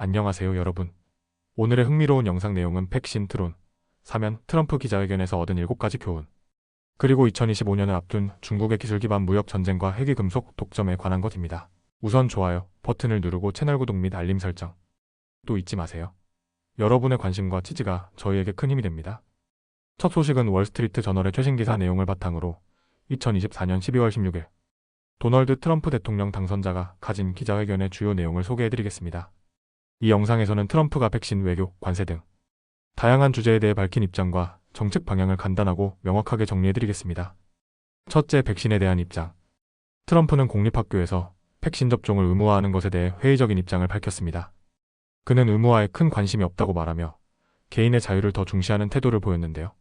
안녕하세요 여러분. 오늘의 흥미로운 영상 내용은 백신 드론 사면 트럼프 기자회견에서 얻은 7가지 교훈, 그리고 2025년을 앞둔 중국의 기술 기반 무역 전쟁과 핵의 금속 독점에 관한 것입니다. 우선 좋아요 버튼을 누르고 채널 구독 및 알림 설정 또 잊지 마세요. 여러분의 관심과 지지가 저희에게 큰 힘이 됩니다. 첫 소식은 월스트리트 저널의 최신 기사 내용을 바탕으로 2024년 12월 16일 도널드 트럼프 대통령 당선자가 가진 기자회견의 주요 내용을 소개해드리겠습니다. 이 영상에서는 트럼프가 백신, 외교, 관세 등 다양한 주제에 대해 밝힌 입장과 정책 방향을 간단하고 명확하게 정리해드리겠습니다. 첫째, 백신에 대한 입장. 트럼프는 공립학교에서 백신 접종을 의무화하는 것에 대해 회의적인 입장을 밝혔습니다. 그는 의무화에 큰 관심이 없다고 말하며 개인의 자유를 더 중시하는 태도를 보였는데요.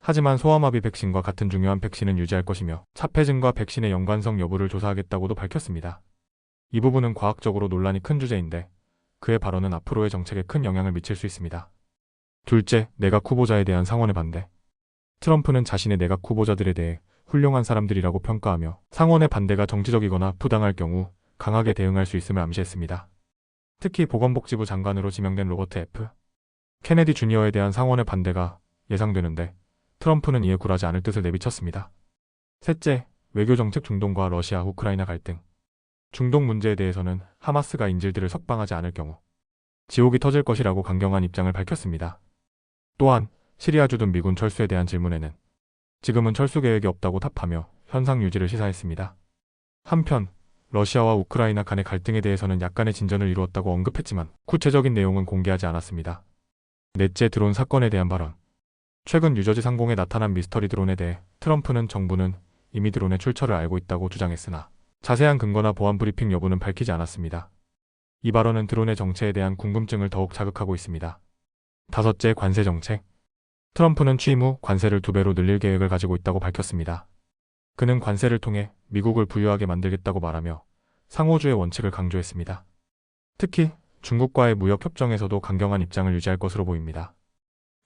하지만 소아마비 백신과 같은 중요한 백신은 유지할 것이며 차폐증과 백신의 연관성 여부를 조사하겠다고도 밝혔습니다. 이 부분은 과학적으로 논란이 큰 주제인데 그의 발언은 앞으로의 정책에 큰 영향을 미칠 수 있습니다. 둘째, 내각 후보자에 대한 상원의 반대. 트럼프는 자신의 내각 후보자들에 대해 훌륭한 사람들이라고 평가하며 상원의 반대가 정치적이거나 부당할 경우 강하게 대응할 수 있음을 암시했습니다. 특히 보건복지부 장관으로 지명된 로버트 F. 케네디 주니어에 대한 상원의 반대가 예상되는데 트럼프는 이에 굴하지 않을 뜻을 내비쳤습니다. 셋째, 외교정책. 중동과 러시아, 우크라이나 갈등. 중동 문제에 대해서는 하마스가 인질들을 석방하지 않을 경우 지옥이 터질 것이라고 강경한 입장을 밝혔습니다. 또한 시리아 주둔 미군 철수에 대한 질문에는 지금은 철수 계획이 없다고 답하며 현상 유지를 시사했습니다. 한편 러시아와 우크라이나 간의 갈등에 대해서는 약간의 진전을 이루었다고 언급했지만 구체적인 내용은 공개하지 않았습니다. 넷째, 드론 사건에 대한 발언. 최근 뉴저지 상공에 나타난 미스터리 드론에 대해 트럼프는 정부는 이미 드론의 출처를 알고 있다고 주장했으나 자세한 근거나 보안 브리핑 여부는 밝히지 않았습니다. 이 발언은 드론의 정체에 대한 궁금증을 더욱 자극하고 있습니다. 다섯째, 관세 정책. 트럼프는 취임 후 관세를 2배로 늘릴 계획을 가지고 있다고 밝혔습니다. 그는 관세를 통해 미국을 부유하게 만들겠다고 말하며 상호주의 원칙을 강조했습니다. 특히 중국과의 무역 협정에서도 강경한 입장을 유지할 것으로 보입니다.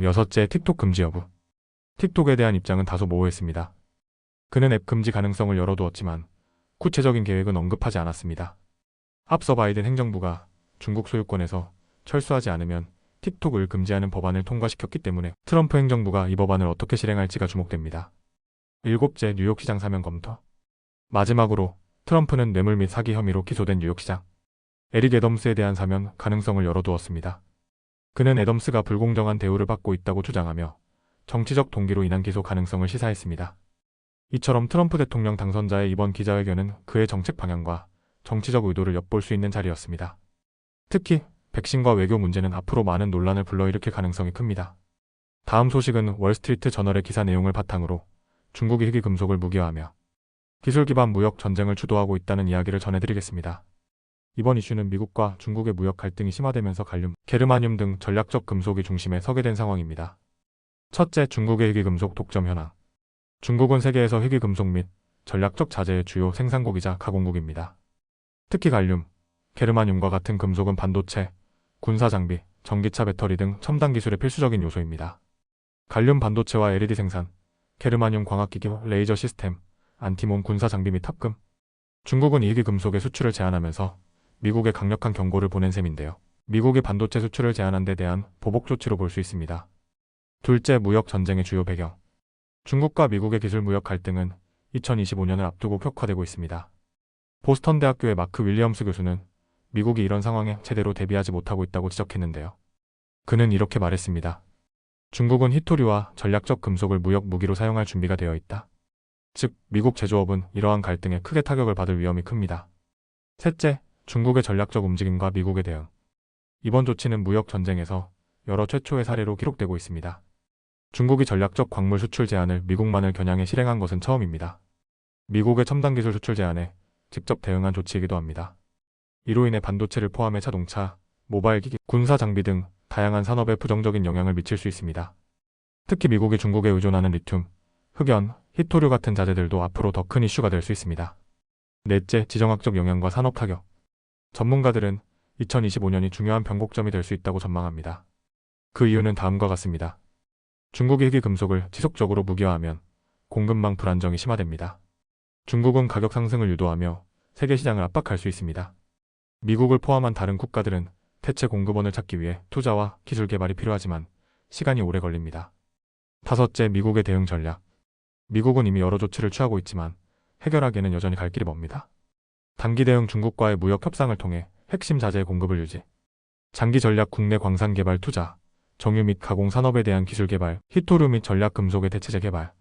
여섯째, 틱톡 금지 여부. 틱톡에 대한 입장은 다소 모호했습니다. 그는 앱 금지 가능성을 열어두었지만 구체적인 계획은 언급하지 않았습니다. 앞서 바이든 행정부가 중국 소유권에서 철수하지 않으면 틱톡을 금지하는 법안을 통과시켰기 때문에 트럼프 행정부가 이 법안을 어떻게 실행할지가 주목됩니다. 일곱째, 뉴욕시장 사면 검토. 마지막으로 트럼프는 뇌물 및 사기 혐의로 기소된 뉴욕시장 에릭 애덤스에 대한 사면 가능성을 열어두었습니다. 그는 애덤스가 불공정한 대우를 받고 있다고 주장하며 정치적 동기로 인한 기소 가능성을 시사했습니다. 이처럼 트럼프 대통령 당선자의 이번 기자회견은 그의 정책 방향과 정치적 의도를 엿볼 수 있는 자리였습니다. 특히 백신과 외교 문제는 앞으로 많은 논란을 불러일으킬 가능성이 큽니다. 다음 소식은 월스트리트 저널의 기사 내용을 바탕으로 중국이 희귀 금속을 무기화하며 기술 기반 무역 전쟁을 주도하고 있다는 이야기를 전해드리겠습니다. 이번 이슈는 미국과 중국의 무역 갈등이 심화되면서 갈륨, 게르마늄 등 전략적 금속이 중심에 서게 된 상황입니다. 첫째, 중국의 희귀 금속 독점 현황. 중국은 세계에서 희귀 금속 및 전략적 자재의 주요 생산국이자 가공국입니다. 특히 갈륨, 게르마늄과 같은 금속은 반도체, 군사 장비, 전기차 배터리 등 첨단 기술의 필수적인 요소입니다. 갈륨 반도체와 LED 생산, 게르마늄 광학기기, 레이저 시스템, 안티몬 군사 장비 및 탑금. 중국은 이 희귀 금속의 수출을 제한하면서 미국에 강력한 경고를 보낸 셈인데요. 미국이 반도체 수출을 제한한 데 대한 보복 조치로 볼 수 있습니다. 둘째, 무역 전쟁의 주요 배경. 중국과 미국의 기술 무역 갈등은 2025년을 앞두고 격화되고 있습니다. 보스턴 대학교의 마크 윌리엄스 교수는 미국이 이런 상황에 제대로 대비하지 못하고 있다고 지적했는데요. 그는 이렇게 말했습니다. 중국은 히토류와 전략적 금속을 무역 무기로 사용할 준비가 되어 있다. 즉, 미국 제조업은 이러한 갈등에 크게 타격을 받을 위험이 큽니다. 셋째, 중국의 전략적 움직임과 미국의 대응. 이번 조치는 무역 전쟁에서 여러 최초의 사례로 기록되고 있습니다. 중국이 전략적 광물 수출 제한을 미국만을 겨냥해 실행한 것은 처음입니다. 미국의 첨단 기술 수출 제한에 직접 대응한 조치이기도 합니다. 이로 인해 반도체를 포함해 자동차, 모바일 기기, 군사 장비 등 다양한 산업에 부정적인 영향을 미칠 수 있습니다. 특히 미국이 중국에 의존하는 리튬, 흑연, 히토류 같은 자재들도 앞으로 더 큰 이슈가 될 수 있습니다. 넷째, 지정학적 영향과 산업 타격. 전문가들은 2025년이 중요한 변곡점이 될 수 있다고 전망합니다. 그 이유는 다음과 같습니다. 중국이 희귀 금속을 지속적으로 무기화하면 공급망 불안정이 심화됩니다. 중국은 가격 상승을 유도하며 세계 시장을 압박할 수 있습니다. 미국을 포함한 다른 국가들은 대체 공급원을 찾기 위해 투자와 기술 개발이 필요하지만 시간이 오래 걸립니다. 다섯째, 미국의 대응 전략. 미국은 이미 여러 조치를 취하고 있지만 해결하기에는 여전히 갈 길이 멉니다. 단기 대응 중국과의 무역 협상을 통해 핵심 자재의 공급을 유지. 장기 전략 국내 광산 개발 투자, 정유 및 가공 산업에 대한 기술 개발, 히토류 및 전략 금속의 대체재 개발.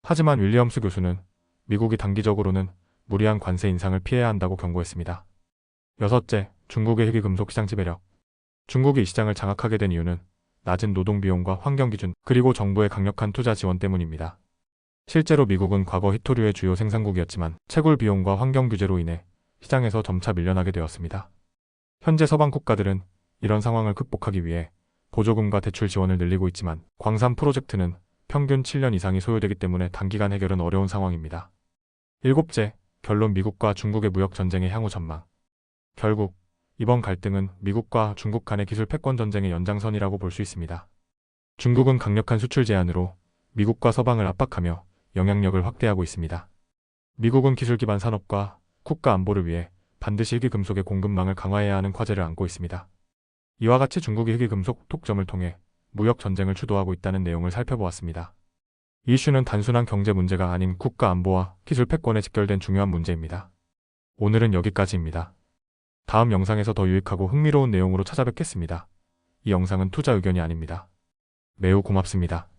하지만 윌리엄스 교수는 미국이 단기적으로는 무리한 관세 인상을 피해야 한다고 경고했습니다. 여섯째, 중국의 희귀금속 시장 지배력. 중국이 이 시장을 장악하게 된 이유는 낮은 노동 비용과 환경 기준, 그리고 정부의 강력한 투자 지원 때문입니다. 실제로 미국은 과거 히토류의 주요 생산국이었지만 채굴 비용과 환경 규제로 인해 시장에서 점차 밀려나게 되었습니다. 현재 서방 국가들은 이런 상황을 극복하기 위해 보조금과 대출 지원을 늘리고 있지만 광산 프로젝트는 평균 7년 이상이 소요되기 때문에 단기간 해결은 어려운 상황입니다. 일곱째, 결론 미국과 중국의 무역 전쟁의 향후 전망. 결국 이번 갈등은 미국과 중국 간의 기술 패권 전쟁의 연장선이라고 볼 수 있습니다. 중국은 강력한 수출 제한으로 미국과 서방을 압박하며 영향력을 확대하고 있습니다. 미국은 기술 기반 산업과 국가 안보를 위해 반드시 희귀금속의 공급망을 강화해야 하는 과제를 안고 있습니다. 이와 같이 중국이 희귀금속 독점을 통해 무역 전쟁을 주도하고 있다는 내용을 살펴보았습니다. 이 이슈는 단순한 경제 문제가 아닌 국가 안보와 기술 패권에 직결된 중요한 문제입니다. 오늘은 여기까지입니다. 다음 영상에서 더 유익하고 흥미로운 내용으로 찾아뵙겠습니다. 이 영상은 투자 의견이 아닙니다. 매우 고맙습니다.